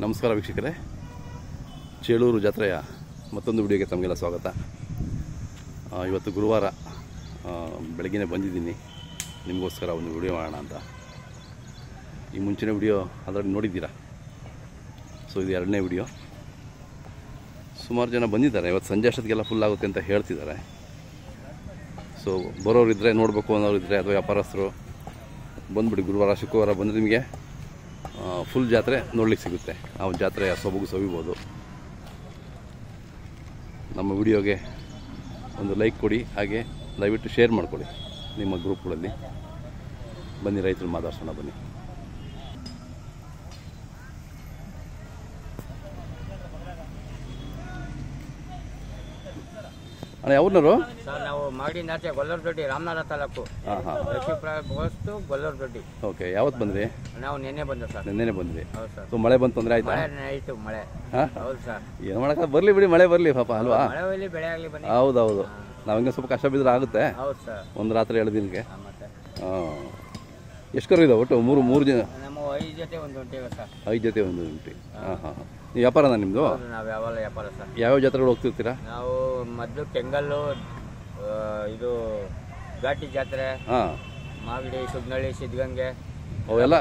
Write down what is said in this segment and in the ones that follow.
ನಮಸ್ಕಾರ ವೀಕ್ಷಕರೇ, ಚೇಳೂರು ಜಾತ್ರೆಯ ಮತ್ತೊಂದು ವಿಡಿಯೋಗೆ ತಮಗೆಲ್ಲ ಸ್ವಾಗತ. ಇವತ್ತು ಗುರುವಾರ ಬೆಳಗ್ಗೆ ಬಂದಿದ್ದೀನಿ ನಿಮಗೋಸ್ಕರ ಒಂದು ವಿಡಿಯೋ ಮಾಡೋಣ ಅಂತ. ಈ ಮುಂಚಿನ ವಿಡಿಯೋ ಆಲ್ರೆಡಿ ನೋಡಿದ್ದೀರಾ. ಸೊ ಇದು ಎರಡನೇ ವಿಡಿಯೋ. ಸುಮಾರು ಜನ ಬಂದಿದ್ದಾರೆ. ಇವತ್ತು ಸಂಜೆ ಅಷ್ಟೊತ್ತಿಗೆಲ್ಲ ಫುಲ್ ಆಗುತ್ತೆ ಅಂತ ಹೇಳ್ತಿದ್ದಾರೆ. ಸೊ ಬರೋರಿದ್ದರೆ, ನೋಡಬೇಕು ಅನ್ನೋರಿದ್ದರೆ ಅಥವಾ ವ್ಯಾಪಾರಸ್ಥರು ಬಂದುಬಿಡಿ. ಗುರುವಾರ ಶುಕ್ರವಾರ ಬಂದರೆ ನಿಮಗೆ ಫುಲ್ ಜಾತ್ರೆ ನೋಡ್ಲಿಕ್ಕೆ ಸಿಗುತ್ತೆ. ಆ ಜಾತ್ರೆಯ ಸೊಬಗು ಸವಿಬೋದು. ನಮ್ಮ ವಿಡಿಯೋಗೆ ಒಂದು ಲೈಕ್ ಕೊಡಿ, ಹಾಗೆ ದಯವಿಟ್ಟು ಶೇರ್ ಮಾಡಿಕೊಡಿ ನಿಮ್ಮ ಗ್ರೂಪ್ಗಳಲ್ಲಿ. ಬನ್ನಿ, ರೈತರು ಮಾತಾಡ್ಸೋಣ ಬನ್ನಿ. ಅಣ್ಣ ಯಾವ್ರನ್ನವರು? ಸರ್ ನಾವು ಮಾಡಿನಾಚೆ ಗೊಲ್ಲರದೊಡ್ಡಿ, ರಾಮನಗರ ತಾಲೂಕು. ಗೊಲ್ಲರದೊಡ್ಡಿ. ಓಕೆ, ಯಾವತ್ತು ಬಂದ್ರಿ? ನಾವು ನಿನ್ನೆ ಬಂದು ಸರ್. ನಿನ್ನೆ ಬಂದ್ರಿ. ಹೌದು ಸರ್. ಸೊ ಮಳೆ ಬಂತು ಅಂದರೆ ಆಯ್ತಾ? ಆಯಿತು ಮಳೆ. ಹೌದು ಸರ್. ಏನು ಮಾಡೋಕೆ, ಬರಲಿ ಬಿಡಿ, ಮಳೆ ಬರಲಿ ಪಾಪ ಅಲ್ವಾ? ಮಳೆ ಹೋಗ್ಲಿ, ಬೆಳೆ ಆಗಲಿ ಬನ್ನಿ. ಹೌದೌದು, ನಾವು ಹಿಂಗೆ ಸ್ವಲ್ಪ ಕಷ್ಟ ಬಿದ್ದರೆ ಆಗುತ್ತೆ. ಹೌದು ಸರ್. ಒಂದು ರಾತ್ರಿ 2 ದಿನಕ್ಕೆ. ಮತ್ತೆ ಎಷ್ಟು ಕರು ಇದಾವೆ ಒಟ್ಟು? ಮೂರು ಜನ? ನಮ್ಮ 5 ಜೊತೆ ಒಂದು ಉಂಟಿವೆ ಸರ್. 5 ಜೊತೆ ಒಂದು ಉಂಟಿ. ಹಾಂ. ನೀವು ವ್ಯಾಪಾರನಾ ನಿಮ್ಮದು? ನಾವು ಯಾವಾಗ ವ್ಯಾಪಾರ ಸರ್. ಯಾವ್ಯಾವ ಜಾತ್ರೆಗಳು ಹೋಗ್ತಿರ್ತೀರಾ? ನಾವು ಮೊದಲು ಕೆಂಗಲ್ಲು, ಇದು ಘಾಟಿ ಜಾತ್ರೆ, ಮಾಗಡಿ, ಸುಗ್ನಳ್ಳಿ, ಸಿದ್ಧಗಂಗೆ, ಎಲ್ಲ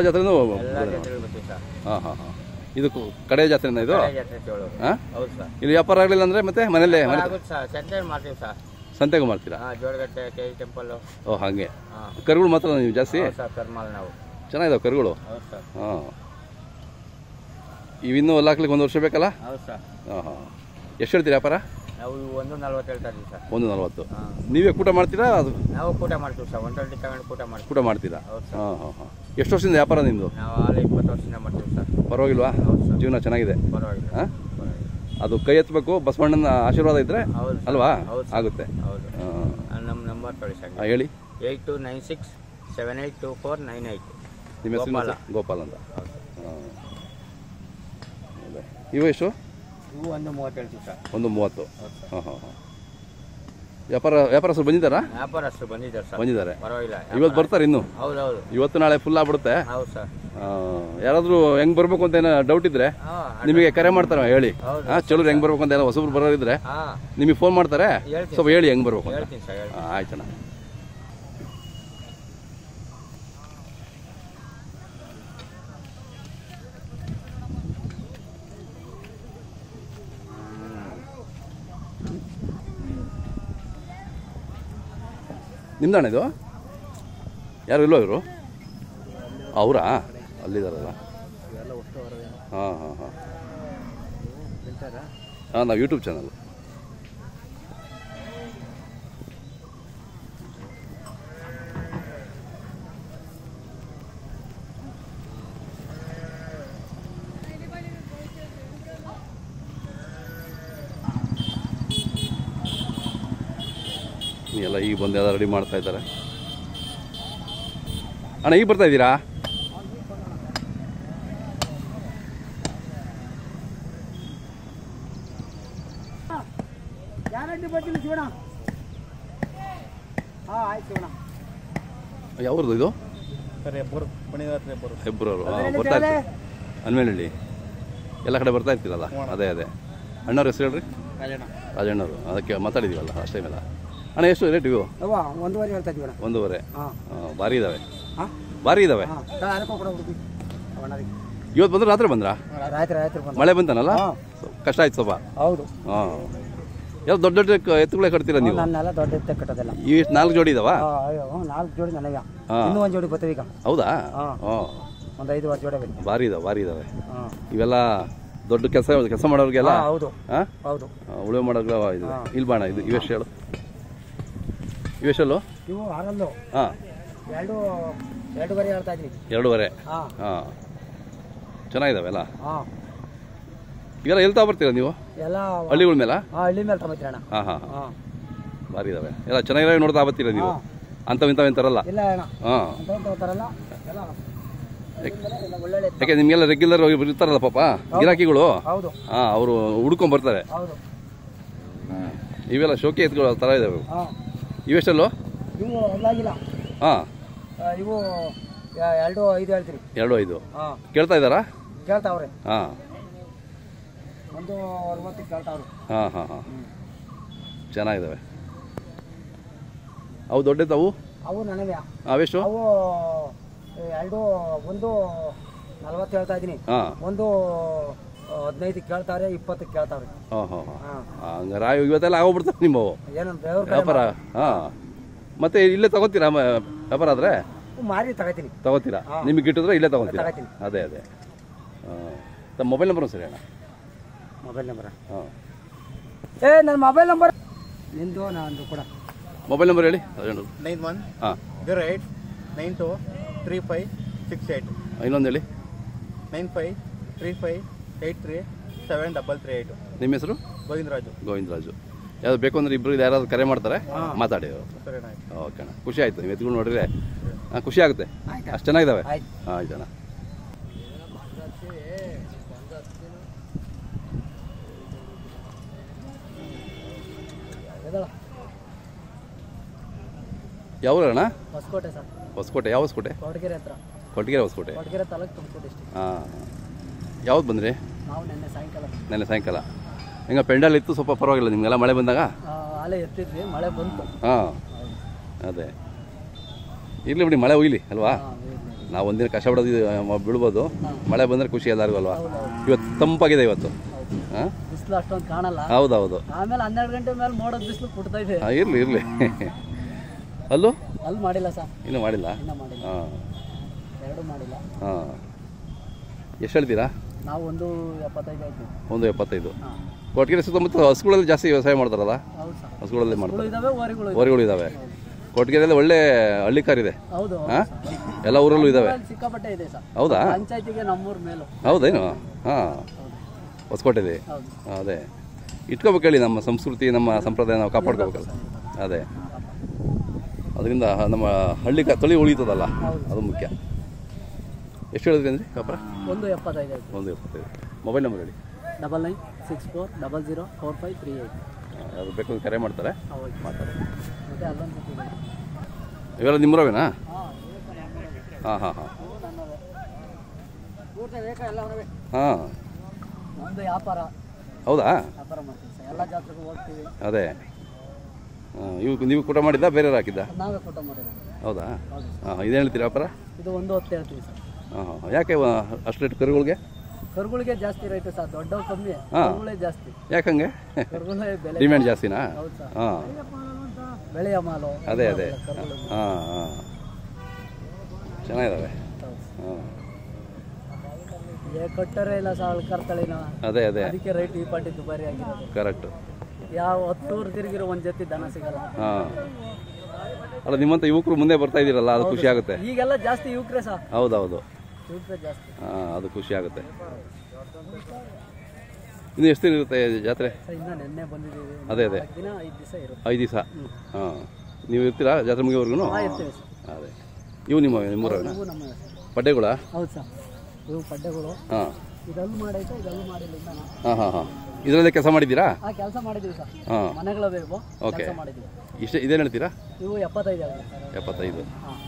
ಜಾತ್ರೆನೂ ಎಲ್ಲ ಜಾತ್ರೆಗಳು ಬರ್ತೀವಿ ಸರ್. ಹಾಂ. ಇದು ಕಡೆ ಜಾತ್ರೆನಾ ಇದು? ಜಾತ್ರೆ ಚೋಳೂರು. ಹೌದು ಸರ್. ಇಲ್ಲಿ ವ್ಯಾಪಾರ ಆಗಲಿಲ್ಲ ಅಂದರೆ ಮತ್ತೆ ಮನೇಲೆ ಆಗುತ್ತೆ ಸರ್. ಸಂತೆ ಮಾಡ್ತೀವಿ ಸರ್. ಸಂತೆಗೂ ಮಾಡ್ತೀರಾ? ಜೋಡಗಟ್ಟೆ, ಕೆ ಟೆಂಪಲ್. ಓ ಹಾಗೆ. ಕರುಗಳು ಮಾತ್ರ ನೀವು ಜಾಸ್ತಿ? ಸರ್, ಕರ್ಮಾಲ್ ನಾವು. ಚೆನ್ನಾಗಿದಾವೆ ಕರುಗಳು. ಹೌದು ಸರ್. ಹಾಂ. ಇವಿನ್ನೂ ಎಲ್ಲ ಹಾಕ್ಲಿಕ್ಕೆ 1 ವರ್ಷ ಬೇಕಲ್ಲ? ಹೌದು ಸರ್. ಹಾಂ. ಎಷ್ಟು ಹೇಳ್ತೀರಿ ವ್ಯಾಪಾರ? ನಾವು 140 ಹೇಳ್ತಾ ಇದ್ದೀವಿ ಸರ್. 140. ನೀವೇ ಕೂಟ ಮಾಡ್ತೀರಾ? ಅದು ನಾವು ಕೂಟ ಮಾಡ್ತೀವಿ ಸರ್. 120 ತಗೊಂಡು ಕೂಟ ಮಾಡ್ತೀರಾ? ಹೌದು ಸರ್. ಹಾಂ. ಎಷ್ಟು ವರ್ಷದಿಂದ ವ್ಯಾಪಾರ ನಿಮ್ಮದು? ನಾವು 20 ವರ್ಷದಿಂದ ಮಾಡ್ತೀವಿ ಸರ್. ಪರವಾಗಿಲ್ವಾ? ಹೌದು ಸರ್. ಜೀವನ ಚೆನ್ನಾಗಿದೆ? ಪರವಾಗಿಲ್ಲ. ಹಾಂ. ಅದು ಕೈ ಎತ್ತಬೇಕು, ಬಸವಣ್ಣನ ಆಶೀರ್ವಾದ ಇದ್ದರೆ ಅಲ್ವಾ? ಆಗುತ್ತೆ. ಹೌದು. ನಮ್ಮ ನಂಬರ್ ತೊಳಿ ಸರ್. ಹೇಳಿ. 8296782498. ನಿಮ್ಮ ಹೆಸರು? ಗೋಪಾಲ್ ಅಂತ. ಹಾಂ. ಇವು ಎಷ್ಟು? ಇವು 130 ಹೇಳ್ತೀವಿ ಸರ್. 130. ಹಾಂ. ವ್ಯಾಪಾರಸ್ಥರು ಬಂದಿದ್ದಾರಾ? ವ್ಯಾಪಾರಸ್ಥರು ಬಂದಿದ್ದಾರೆ. ಪರವಾಗಿಲ್ಲ. ಇವತ್ತು ಬರ್ತಾರೆ ಇನ್ನು? ಹೌದೌದು. ಇವತ್ತು ನಾಳೆ ಫುಲ್ ಆಗ್ಬಿಡುತ್ತೆ. ಹೌದು ಸರ್. ಯಾರಾದರೂ ಹೆಂಗ್ ಬರ್ಬೇಕು ಅಂತ ಏನೋ ಡೌಟ್ ಇದ್ರೆ ನಿಮಗೆ ಕರೆ ಮಾಡ್ತಾರೆ, ಹೇಳಿ. ಚಲೋ ಹೆಂಗ್ ಬರ್ಬೇಕು ಅಂತ ಏನೋ ಹೊಸಬ್ರು ಬರೋರಿದ್ರೆ ನಿಮಗೆ ಫೋನ್ ಮಾಡ್ತಾರೆ. ಸ್ವಲ್ಪ ಹೇಳಿ ಹೆಂಗ್ ಬರ್ಬೇಕು ಅಂತ. ಹೇಳ್ತೀನಿ ಸರ್. ಆಯ್ತಣ್ಣ. ನಿಮ್ದಾಣ ಇದು? ಯಾರು ಇಲ್ಲೋ ಇವರು? ಅವರಾ? ಅಲ್ಲಿದ್ದಾರಲ್ಲ. ಹಾಂ. ನಾವು ಯೂಟ್ಯೂಬ್ ಚಾನಲ್. ಎಲ್ಲ ಈಗ ಬಂದು ಎಲ್ಲ ರೆಡಿ ಮಾಡ್ತಾ ಇದ್ದಾರೆ. ಅಣ್ಣ ಈಗ ಬರ್ತಾ ಇದ್ದೀರಾ? ಯಾವ್ದು ಇದು? ಹೆಬ್ಬೂರವರು. ಬರ್ತಾ ಇರ್ತೀವಿ ಅನ್ಮೇನಹಳ್ಳಿ. ಎಲ್ಲ ಕಡೆ ಬರ್ತಾ ಇರ್ತೀರಲ್ಲ? ಅದೇ ಅಣ್ಣವ್ರ ಹೆಸರು ಹೇಳ್ರಿ. ರಾಜಣ್ಣವರು. ಅದಕ್ಕೆ ಮಾತಾಡಿದೀವಲ್ಲ ಅಷ್ಟೇ ಮೇಲೆ. ಅಣ್ಣ ಎಷ್ಟು ರೇಟ್ ಇವು? 1.5 ಹೇಳ್ತಾ ಇದ್ದೀವಿ. 1.5. ಭಾರಿ ಇದಾವೆ. ಇವತ್ತು ಬಂದ್ರೆ ರಾತ್ರಿ ಬಂದ್ರಾ? ಮಳೆ ಬಂತನಲ್ಲ, ಕಷ್ಟ ಆಯ್ತು ಸ್ವಲ್ಪ. ಹೌದು. ಹಾಂ. ಯಾವ ದೊಡ್ಡ ಎತ್ತುಗಳೇ ಕಟ್ತೀರಾ ನೀವು? ದೊಡ್ಡ ಎತ್ತ ಕಟ್ಟೋದಿಲ್ಲ. ಈ 4 ಜೋಡಿ ಇದಾವ? 4 ಜೋಡಿ ನನಗೆ. ಇನ್ನೂ 1 ಜೋಡಿ ಬರ್ತೀವಿ ಈಗ. ಹೌದಾ? ಒಂದು 5 ಜೋಡಿ. ಭಾರಿ ಇದಾವೆ. ಇವೆಲ್ಲ ದೊಡ್ಡ ಕೆಲಸ ಮಾಡೋರಿಗೆಲ್ಲ. ಹೌದು. ಉಳುಮೆ ಮಾಡೋರ್ಗೆಲ್ಲ ಇದು. ಇಲ್ಲಿ ಬಾಣ ಇದು ಇವೆಷ್ಟು ಹೇಳು? ಇವೆಷ್ಟಲ್ಲೂ? ಇವು 6. ಹಾಂ. 2.5 ಹೇಳ್ತಾ ಇದ್ದೀನಿ. 2.5. ಹಾಂ. ಚೆನ್ನಾಗಿದಾವೆಲ್ಲ. ಇವೆಲ್ಲ ಎಲ್ಲಿ ತಗೊಬರ್ತೀರಾ ನೀವು? ಎಲ್ಲ ಹಳ್ಳಿಗಳ ಮೇಲೆ? ಹಳ್ಳಿ ಮೇಲೆ ತಗೊಬರ್ತೀರ ಅಣ್ಣ. ಹಾಂ. ಭಾರಿ ಇದಾವೆ ಎಲ್ಲ. ಚೆನ್ನಾಗಿರೋ ನೋಡ್ತಾ ಬರ್ತೀರಾ ನೀವು? ಇಂಥವು ತರಲ್ಲ? ಹಾಂ. ಯಾಕೆ ನಿಮಗೆಲ್ಲ ರೆಗ್ಯುಲರ್ ಇರ್ತಾರಲ್ಲ ಪಾಪ ಗಿರಾಕಿಗಳು? ಹಾಂ, ಅವರು ಹುಡ್ಕೊಂಡ್ ಬರ್ತಾರೆ. ಇವೆಲ್ಲ ಶೋಕಿ ಎತ್ಗಳು ಥರ ಇದಾವೆ. ಇವೆಷ್ಟಲ್ಲೋ? ಹಾಂ. ಇವು 2.5 ಹೇಳ್ತೀರಿ. 2.5 ಹಾಂ ಕೇಳ್ತಾ ಇದ್ದಾರಾ? ಕೇಳ್ತಾವ್ರೆ. ಹಾಂ 1.60 ಕೇಳ್ತಾವ್ರೆ. ಹಾಂ ಹಾಂ ಹಾಂ ಚೆನ್ನಾಗಿದ್ದಾವೆ. ಅವು ದೊಡ್ಡದವು? ಅವು ನನಗೆ ಅವೆಷ್ಟು? ಅವು 1.40 ಹೇಳ್ತಾ ಇದ್ದೀನಿ. ಹಾಂ 1.15 ಕೇಳ್ತಾರೆ, 20 ಕೇಳ್ತಾವ್ರೆ. ಹಾಂ ಹಾಂ ಹಾಂ ಹಂಗಾರೆ ಇವತ್ತೆಲ್ಲ ಆಗೋಗ್ಬಿಡ್ತಾವೆ ನಿಮ್ಮವು ಏನು ಬೆವ್ರ ವ್ಯಾಪಾರ? ಹಾಂ ಮತ್ತೆ ಇಲ್ಲೇ ತಗೋತೀರಾ ವ್ಯಾಪಾರ ಆದರೆ? ಮಾರಿ ತಗೋತೀನಿ. ತಗೋತೀರಾ? ನಿಮಗೆ ಗಿಟ್ಟಿದ್ರೆ ಇಲ್ಲೇ ತಗೋತೀರಾ? ತಗೋತೀನಿ. ಅದೇ ಅದೇ ತಮ್ಮ ಮೊಬೈಲ್ ನಂಬರ್ ಸರಿ ಅಣ್ಣ? ಮೊಬೈಲ್ ನಂಬರ್ ಹಾಂ ನನ್ನ ಮೊಬೈಲ್ ನಂಬರ್ ನಿಂದು ನಂದು ಕೂಡ. ಮೊಬೈಲ್ ನಂಬರ್ ಹೇಳಿ. 91 ಹಾಂ 08 92 35 68 ಇನ್ನೊಂದು ಹೇಳಿ. 95 35 83 7338. ನಿಮ್ಮ ಹೆಸರು? ಗೋವಿಂದರಾಜು. ಗೋವಿಂದರಾಜು. ಯಾವ್ದು ಬೇಕು ಅಂದರೆ ಇಬ್ಬರು ಯಾರಾದ್ರು ಕರೆ ಮಾಡ್ತಾರೆ, ಮಾತಾಡಿ. ಸರಿ ಆಯ್ತು. ಓಕೆ ಅಣ್ಣ, ಖುಷಿ ಆಯಿತು. ನೀವು ಎತ್ಕೊಂಡು ನೋಡಿದ್ರೆ ಹಾಂ ಖುಷಿ ಆಗುತ್ತೆ. ಅಷ್ಟು ಚೆನ್ನಾಗಿದ್ದಾವೆ. ಆಯ್ತು. ಹಾಂ ಆಯ್ತಣ್ಣ. ಯಾವ ಅಣ್ಣ? ಹೊಸಕೋಟೆ ಸರ್. ಹೊಸಕೋಟೆ. ಯಾವ ಹೊಸಕೋಟೆ? ಕೊರಟಗೆರೆ ಹತ್ರ. ಕೊಟ್ಟಿಗೆರೆ ಹೊಸಕೋಟೆ. ಕೊರಟಗೆರೆ ತಾಲೂಕು, ತುಮಕೂರು ಡಿಸ್ಟ್ರಿಕ್ಟ್. ಹಾಂ ಯಾವ್ದು ಬಂದ್ರಿ? ನಾವು ನೆನ್ನೆ ಸಾಯಂಕಾಲ ನೆನ್ನೆ ಸಾಯಂಕಾಲ. ಹಿಂಗೆ ಪೆಂಡಲ್ ಇತ್ತು, ಸ್ವಲ್ಪ ಪರವಾಗಿಲ್ಲ ನಿಮಗೆಲ್ಲ ಮಳೆ ಬಂದಾಗ? ಅಲೆ ಎತ್ತಿದ್ವಿ, ಮಳೆ ಬಂತು. ಹಾಂ ಅದೇ ಇರಲಿ ಬಿಡಿ, ಮಳೆ ಹೋಗ್ಲಿ ಅಲ್ವಾ. ನಾವು ಒಂದಿನ ಕಷ್ಟಪಡೋದು ಬೀಳ್ಬೋದು, ಮಳೆ ಬಂದರೆ ಖುಷಿ ಎಲ್ಲರಿಗೂ ಅಲ್ವಾ. ಇವತ್ತು ತಂಪಾಗಿದೆ ಇವತ್ತು. ಹಾಂ ಬಿಸಿಲು ಅಷ್ಟೊಂದು ಕಾಣಲ್ಲ. ಹೌದೌದು. ಆಮೇಲೆ 12 ಗಂಟೆ ಮೇಲೆ ಮೋಡದ ಬಿಸಿಲು ಕುಟ್ತಾ ಇದೆ. ಹಾಂ ಇರಲಿ ಇರಲಿ. ಅಲ್ಲೂ ಅಲ್ಲಿ ಮಾಡಿಲ್ಲ ಸರ್, ಇನ್ನೂ ಮಾಡಿಲ್ಲ? ಇನ್ನೂ ಮಾಡಿಲ್ಲ. ಹಾಂ ಎರಡು ಮಾಡಿಲ್ಲ. ಹಾಂ ಎಷ್ಟು ಹೇಳ್ತೀರಾ? ನಾವು 1.75 ಆಯ್ತು. 1.75. ಹಾಂ ಕೊಟ್ಟಿಗೆರೆ ಸುತ್ತಮುತ್ತ ಹಸುಗಳಲ್ಲಿ ಜಾಸ್ತಿ ವ್ಯವಸಾಯ ಮಾಡ್ತಾರಲ್ಲ? ಹೌದು ಸರ್. ಹಸುಗಳಲ್ಲಿ ಮಾಡ್ತಾರೆ, ಇದಾವೆ, ಓರಿಗಳು ಓರಿಗಳು ಇದ್ದಾವೆ. ಕೊಟ್ಟಿಗೆರೆಯಲ್ಲಿ ಒಳ್ಳೆ ಹಳ್ಳಿ ಕಾರ್ ಇದೆ. ಹೌದು. ಹಾಂ ಎಲ್ಲ ಊರಲ್ಲೂ ಇದ್ದಾವೆ. ಸಿಕ್ಕಾಪಟ್ಟೆ ಇದೆ ಸರ್. ಹೌದಾ? ಪಂಚಾಯತಿಗೆ ನಮ್ಮೂರ ಮೇಲೂ. ಹೌದೇನು? ಹಾಂ ಹೊಸಕೋಟೆದೆ. ಹೌದು. ಅದೇ ಇಟ್ಕೋಬೇಕು ಹೇಳಿ, ನಮ್ಮ ಸಂಸ್ಕೃತಿ ನಮ್ಮ ಸಂಪ್ರದಾಯ ನಾವು ಕಾಪಾಡ್ಕೋಬೇಕಲ್ಲ. ಅದೇ ಅದರಿಂದ ನಮ್ಮ ಹಳ್ಳಿ ತಳಿ ಉಳಿತದಲ್ಲ, ಅದು ಮುಖ್ಯ. ಎಷ್ಟು ಹೇಳಿದ್ರಿ ಅಂದರೆ ವ್ಯಾಪಾರ? 1.75 ಆಯ್ತು. 1.75. ಮೊಬೈಲ್ ನಂಬರ್ ಹೇಳಿ. 9964004538. ಅದು ಬೇಕು ಕರೆ ಮಾಡ್ತಾರೆ, ಹೌದು. ಮಾತಾಡಿ. ಮತ್ತೆ ಅಲ್ಲೊಂದು ಜೊತೆ ಇದೆ. ಇವೆಲ್ಲ ನಿಮ್ಮರವೇನಾ? ಹಾಂ ಹಾಂ ಹಾಂ ಹಾಂ ಹಾಂ ಒಂದು ವ್ಯಾಪಾರ. ಹೌದಾ? ವ್ಯಾಪಾರ ಮಾಡ್ತೀವಿ ಸರ್, ಎಲ್ಲ ಜಾತ್ರೆಗೂ ಹೋಗ್ತೀವಿ. ಅದೇ ನೀವು ಕೂಟ ಮಾಡಿದ್ದ ಬೇರೆಯವ್ರು ಹಾಕಿದ್ದ? ನಾವೇ ಫೋಟೋ ಮಾಡಿರೋದು. ಹೌದಾ? ಹೌದು ಸರ್. ಹಾಂ ಇದೇನು ಹೇಳ್ತೀರಿ ವ್ಯಾಪಾರ? ಇದು 1.10 ಹೇಳ್ತೀವಿ ಸರ್. ಹಾಂ ಹಾಂ ಯಾಕೆ ಅಷ್ಟು ರೇಟ್ ಕರುಗಳಿಗೆ? ಕರುಗಳಿಗೆ ಜಾಸ್ತಿ ರೈತೆ ಸರ್, ದೊಡ್ಡವು ಕಮ್ಮಿ, ಹಾಂ. ಕರುಗಳೇ ಜಾಸ್ತಿ. ಯಾಕಂಗೆ? ಕರುಗಳೇ ಬೆಲೆ ಡಿಮ್ಯಾಂಡ್ ಜಾಸ್ತಿನಾ? ಹೌದು ಸರ್. ಹಾಂ ಬೆಳೆಯ ಮಾಲು. ಅದೇ ಅದೇ. ಕರುಗಳು. ಹಾಂ ಹಾಂ ಚೆನ್ನಾಗಿದ್ದಾವೆ. ಹೌದು. ಹಾಂ ಕಟ್ಟರೆ ಇಲ್ಲ ಸರ್, ಅಲ್ಲಿ ಕರ್ತಳಿನ. ಅದೇ ಅದೇ ಅದಕ್ಕೆ ರೈಟ್ ಈ ಪಾಟಿ ದುಬಾರಿ ಆಗಿರೋದು. ಕರೆಕ್ಟು. ಯಾವ 10 ಊರು ತಿರುಗಿರೋ ಒಂದು ಜೊತೆ ದನ ಸಿಗಲ್ಲ. ಹಾಂ ಅಲ್ಲ, ನಿಮ್ಮಂಥ ಯುವಕರು ಮುಂದೆ ಬರ್ತಾ ಇದ್ದೀರಲ್ಲ, ಅದು ಖುಷಿ ಆಗುತ್ತೆ. ಈಗೆಲ್ಲ ಜಾಸ್ತಿ ಯುವಕರೇ ಸರ್, ಹೌದೌದು. ಯುವಕರೇ ಜಾಸ್ತಿ. ಹಾಂ ಅದು ಖುಷಿ ಆಗುತ್ತೆ. ಇನ್ನು ಎಷ್ಟು ದಿನ ಇರುತ್ತೆ ಜಾತ್ರೆ? ಸರ್ ಇನ್ನು ನೆನ್ನೆ ಬಂದಿದ್ದೀವಿ. ಅದೇ ಅದೇ 4 ದಿನ 5 ದಿವಸ ಇರುತ್ತೆ. 5 ದಿವಸ. ಹಾಂ ನೀವು ಇರ್ತೀರಾ ಜಾತ್ರೆ ಮುಗಿಯೋವರೆಗೂ? ಇರ್ತೀವಿ ಸರ್. ಅದೇ ಇವು ನಿಮ್ಮೂರವೇನಾ? ಇವು ನಮ್ಮ ಸರ್. ಪಡ್ಡೆಗಳ? ಹೌದು ಸರ್, ಇವು ಪಡ್ಡೆಗಳು. ಹಾಂ ಇದಲ್ಲೂ ಮಾಡೈತೆ, ಇದಲ್ಲೂ ಮಾಡಿಲ್ಲ ಇನ್ನ. ಹಾಂ ಹಾಂ ಹಾಂ ಇದರಲ್ಲೇ ಕೆಲಸ ಮಾಡಿದ್ದೀರಾ? ಕೆಲಸ ಮಾಡಿದ್ದೀವಿ ಸರ್. ಹಾಂ ಮನೆಗಳ ಬೇಕು, ಓಕೆ. ಕೆಲಸ ಮಾಡಿದ್ದೀವಿ. ಇದೇನು ಹೇಳ್ತೀರಾ? ಇವು 75 ಆಗುತ್ತೆ ಸರ್. 75. ಹಾಂ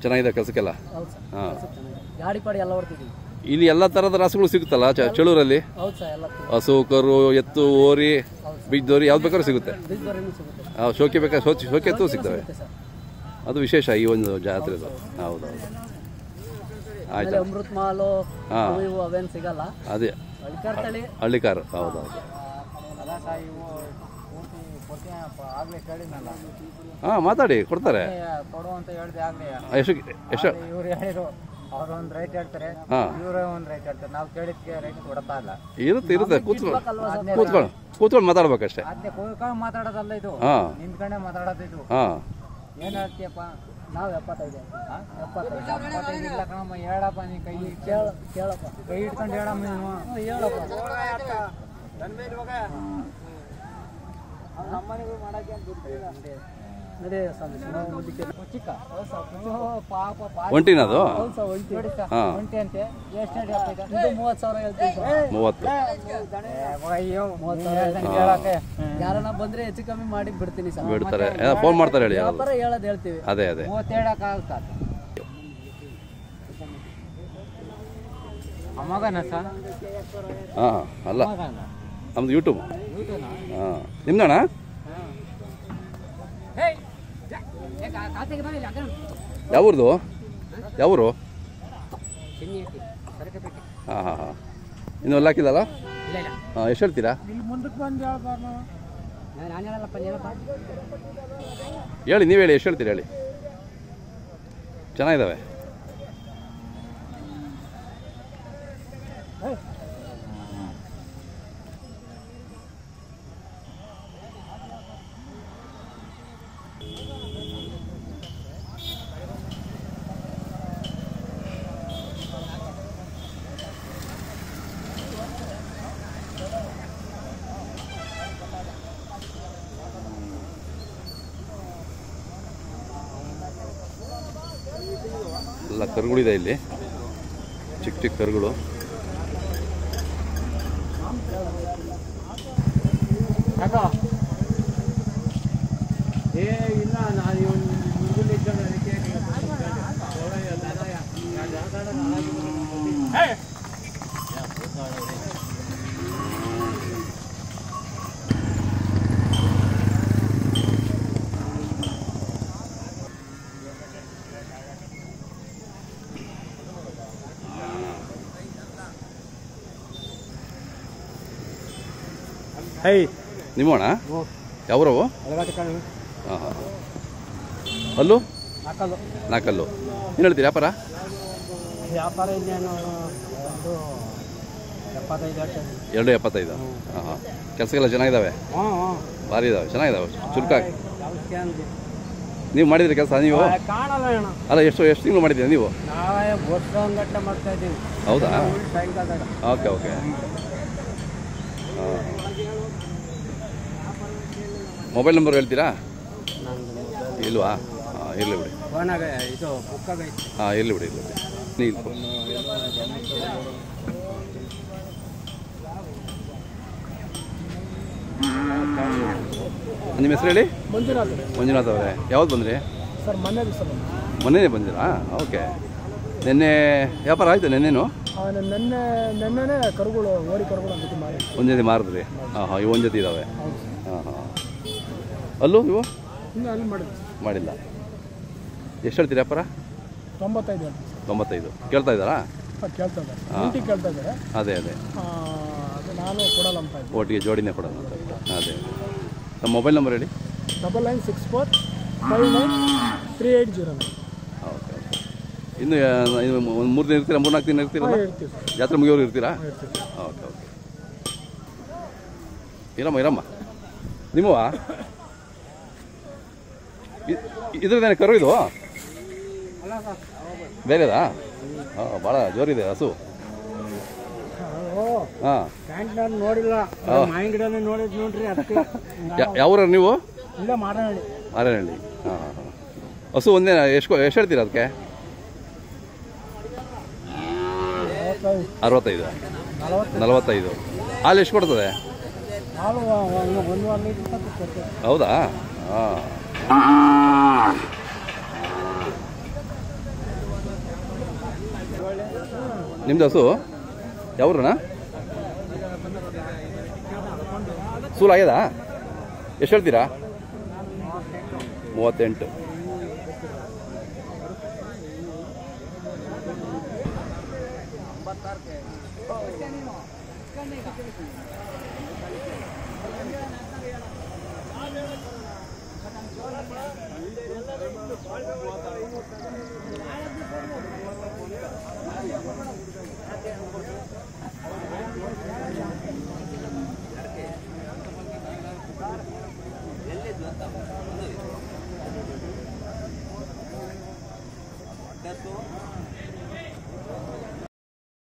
ಚೆನ್ನಾಗಿದೆ ಕೆಲಸಕ್ಕೆಲ್ಲ? ಹೌದು ಸರ್. ಹಾಂ ಕೆಲ್ಸಕ್ಕೆ ಚೆನ್ನಾಗಿದೆ. ಗಾಡಿ ಪಾಡಿ ಎಲ್ಲ ಹೊಡ್ತಿದ್ದೀವಿ. ಇಲ್ಲಿ ಎಲ್ಲ ಥರದ ರಾಸುಗಳು ಸಿಗುತ್ತಲ್ಲ ಚಳೂರಲ್ಲಿ? ಹೌದು ಸರ್, ಎಲ್ಲ ಹಸು, ಕರು, ಎತ್ತು, ಓರಿ, ಹೌದು ಸರ್. ಬಿದ್ದೋರಿ ಯಾವ್ದು ಬೇಕಾದ್ರೂ ಸಿಗುತ್ತೆ. ಬೀಜದವರೆನೂ ಸಿಗುತ್ತೆ ಸರ್. ಶೋಕಿ ಬೇಕಾದ್ರೆ ಶೋಕಿ ಎತ್ತು ಸಿಗ್ತವೆ. ಸಿಗುತ್ತೆ ಸರ್. ಅದು ವಿಶೇಷ ಈ ಒಂದು ಜಾತ್ರೆದು. ಹೌದೌದು. ಆಮೇಲೆ ಆಯ್ತು. ಅಮೃತ ಮಾಲು ಹಾಂ ಅವು ಇವು ಅವೇನು ಸಿಗಲ್ಲ. ಅದೇ ಅಳ್ಕರ್ತಳಿ ಹಳ್ಳಿಕಾರು. ಹೌದೌದು. ಆಗ್ಲೇ ಕೇಳಿದ್ನಲ್ಲ, ಹಾಂ ಮಾತಾಡಿ ಕೊಡ್ತಾರೆ. ಕೊಡು ಅಂತ ಹೇಳ್ದೆ ಆಗ್ಲೇ. ಎಷ್ಟು ಎಷ್ಟು? ಇವ್ರು ಹೇಳಿದ್ರು, ಅವ್ರು ಒಂದು ರೇಟ್ ಹೇಳ್ತಾರೆ, ಹಾಂ ಇವ್ರೇ ಒಂದು ರೇಟ್ ಹೇಳ್ತಾರೆ. ನಾವು ಕೇಳಿದ್ಕೆ ರೇಟ್ ಕೊಡ್ತಾ ಇಲ್ಲ. ಇರುತ್ತೆ ಕೂತ್ಕೊಂಡು ಅಲ್ವಾ ಸರ್? ಕೂತ್ಕೊಂಡು ಮಾತಾಡ್ಬೇಕಷ್ಟೇ. ಅದೇ ಕೂತ್ಕೊಂಡು ಮಾತಾಡೋದಲ್ಲ ಇದು, ಹಾಂ ನಿಂತ್ಕೊಂಡೆ ಮಾತಾಡೋದು ಇದು. ಹಾಂ ಏನ್ ಹೇಳ್ತೀಯಪ್ಪ? ನಾವು 75. 75 ಇಲ್ಲ ಕಣಮ್ಮ, ಹೇಳಪ್ಪ ನೀ ಕೈ ಕೇಳಪ್ಪ, ಕೈ ಇಟ್ಕೊಂಡು ಹೇಳಮ್ಮ ನೀನು. ಹೇಳಪ್ಪ. ನಮ್ಮನೆಗೂ ಮಾಡಕ್ಕೆ ನಡಿ ಸ್ವಾಮಿ, ನಾವು ಮುಂದಕ್ಕೆ ಚಿಕ್ಕ. ಪಾಪ ಒಂಟಿನದು? ಹೌದು ಸರ್, ಒಂಟಿ. ಹಾಂ ಒಂಟಿ ಅಂತೆ. ಎಷ್ಟು ಹೇಳಿ ಇದು 30,000 ಹೇಳ್ತೀವಿ ಸರ್. 30. ಅಯ್ಯೋ 30,000 ಹೇಳಕ್ಕೆ ಯಾರನ್ನ ಬಂದ್ರೆ ಹೆಚ್ಚು ಕಮ್ಮಿ ಮಾಡಿ ಬಿಡ್ತೀನಿ ಸರ್. ಬಿಡ್ತಾರೆ, ಫೋನ್ ಮಾಡ್ತಾರೆ ಹೇಳಿ. ವ್ಯಾಪಾರ ಹೇಳೋದು ಹೇಳ್ತೀವಿ. ಅದೇ ಅದೇ 37 ಆಗುತ್ತೆ. ಮಗನ ಸರ್ ಹಾಂ ಅಲ್ಲ ಮಗನ ನಮ್ಮದು ಯೂಟ್ಯೂಬ್ ಯೂಟ್ಯೂಬ್ನಾ? ಹಾಂ ನಿಮ್ದಣ್ಣ ಯಾವೂರ್ದು ಯಾವೂರು ಹಾಂ ಹಾಂ ಹಾಂ ಇನ್ನೂ ಎಲ್ಲ ಹಾಕಿಲ್ಲಲ್ಲ ಹಾಂ ಎಷ್ಟು ಹೇಳ್ತೀರಾ ಇಲ್ಲಿ ಮುಂದಕ್ಕೆ ಬಂದು ಹೇಳ್ಬಾರ್ದು ನಾನು ಹೇಳಲ್ಲಪ್ಪ ಹೇಳಪ್ಪ ಹೇಳಿ ನೀವು ಹೇಳಿ ಎಷ್ಟು ಹೇಳ್ತೀರಿ ಹೇಳಿ ಚೆನ್ನಾಗಿದ್ದಾವೆ ಎಲ್ಲ ಕರುಗಳಿದೆ ಇಲ್ಲಿ ಚಿಕ್ಕ ಚಿಕ್ಕ ಕರುಗಳು ಕಾಕ ಏ ಇಲ್ಲ ನಾನು ಇವನು ಮುಂದೆ ಇದ್ದಾನೆ ಅದಕ್ಕೆ ಹೈ ನಿಮ್ಮೋಣ ಯಾವ್ರವು ಅಲಗಾಟಕಾಣು ಹಾಂ ಹಾಂ ಅಲ್ಲೂ ಹಾಕಲು ನಾಲ್ಕಲ್ಲು ಏನು ಹೇಳ್ತೀರಿ ವ್ಯಾಪಾರ ವ್ಯಾಪಾರ ಇನ್ನೇನು ಒಂದು 75 2 75 ಹಾಂ ಹಾಂ ಕೆಲಸಗೆಲ್ಲ ಚೆನ್ನಾಗಿದ್ದಾವೆ ಹ್ಞೂ ಹ್ಞೂ ಭಾರಿ ಇದ್ದಾವೆ ಚೆನ್ನಾಗಿದ್ದಾವೆ ಚುರುಕಾಗಿ ಯಾವಕ್ಕೆ ಅಂದೆ ನೀವು ಮಾಡಿದ್ರಿ ಕೆಲಸ ನೀವು ಕಾಣಲ್ಲ ಅಣ್ಣ ಅಲ್ಲ ಎಷ್ಟು ತಿಂಗಳು ಮಾಡಿದ್ದೀರಿ ನೀವು ನಾವೇ ವರ್ಷಗಟ್ಟಲೆ ಮಾಡ್ತಾ ಇದ್ದೀವಿ ಹೌದಾ ಸಾಯಂಕಾಲ ಓಕೆ ಓಕೆ ಮೊಬೈಲ್ ನಂಬರ್ ಹೇಳ್ತೀರಾ ನಂದು ಇಲ್ವಾ ಹಾಂ ಇರಲಿ ಬಿಡಿ ಫೋನಾಗ ಇದು ಬುಕ್ಕಾಗ ಐತಿ ಹಾಂ ಇರಲಿ ಬಿಡಿ ಇರಲಿ ನೀವು ನಿಮ್ಮ ಹೆಸರು ಹೇಳಿ ಮಂಜುನಾಥ್ ಮಂಜುನಾಥ್ ಅವರೇ ಯಾವ್ದು ಬಂದ್ರಿ ಸರ್ ಮೊನ್ನೆ ದಿವಸ ಬಂದು ಮೊನ್ನೆನೇ ಬಂದಿರಾ ಓಕೆ ನಿನ್ನೆ ವ್ಯಾಪಾರ ಆಯಿತು ನೆನ್ನೆನು ನೆನ್ನೆನೇ ಕರುಗಳು ಓರಿ ಕರುಗಳು ಅಂತ ಮಾಡಿ ಒಂದು ಜೊತೆ ಮಾರಿದ್ರಿ ಹಾಂ ಹಾಂ ಇವು ಒಂದು ಜೊತೆ ಇದ್ದಾವೆ ಹೌದು ಹಾಂ ಹಾಂ ಅಲ್ಲೂ ಇವು ಇನ್ನು ಅಲ್ಲಿ ಮಾಡಿದ್ವಿ ಮಾಡಿಲ್ಲ ಎಷ್ಟು ಹೇಳ್ತೀರಿ ವ್ಯಾಪಾರ 95 ಹೇಳ್ತೀವಿ 95 ಕೇಳ್ತಾ ಇದ್ದಾರಾ ಸರ್ ಕೇಳ್ತಾ ಇದ್ದಾರೆ 90 ಕೇಳ್ತಾ ಇದ್ದಾರೆ ಅದೇ ಅದೇ ಅದು ನಾನು ಕೊಡಲ್ಲ ಅಂತ ಇದ್ದೆ ಒಟ್ಟಿಗೆ ಜೋಡಿನೇ ಕೊಡೋಣ ಅಂತ ಅದೇ ನಮ್ಮ ಮೊಬೈಲ್ ನಂಬರ್ ಹೇಳಿ 9964593809 ಓಕೆ ಓಕೆ ಇನ್ನು ಒಂದು 3 ದಿನ ಇರ್ತೀರಾ 4 ದಿನ ಇರ್ತೀರಲ್ಲ ಇರ್ತೀವಿ ಸರ್ ಜಾತ್ರೆ ಮುಗಿಯೋರು ಇರ್ತೀರಾ ಇರ್ತೀವಿ ಓಕೆ ಓಕೆ ಇರಮ್ಮ ನಿಮ್ಮವ ಇದ್ರದ್ದೇನೆ ಕರು ಇದು ಬೇರೆದಾ ಹಾಂ ಭಾಳ ಜೋರಿದೆ ಹಸು ಹಾಂ ಪ್ಯಾಂಟ್ ನಾನು ನೋಡಿಲ್ಲ ಮಾವಿನ ಗಿಡನೇ ನೋಡಿದ್ ನೋಡ್ರಿ ಅದಕ್ಕೆ ಯಾವ್ರ ನೀವು ಇಲ್ಲ ಮಾರನಹಳ್ಳಿ ಮಾರೇನಹಳ್ಳಿ ಹಾಂ ಹಾಂ ಹಾಂ ಹಸು ಒಂದೇ ಎಷ್ಟು ಹೇಳ್ತೀರಾ ಅದಕ್ಕೆ 65 45 ಹಾಲು ಎಷ್ಟು ಕೊಡ್ತದೆ ಹಾಲು ಒಂದು ಲೀಟರ್ ಕೊಡ್ತೇವೆ ಹೌದಾ ಹಾಂ ನಿಮ್ದು ಹಸು ಯಾವ್ರಣ ಸೂಲ್ ಆಗ್ಯದಾ ಎಷ್ಟು ಹೇಳ್ತೀರಾ 38 10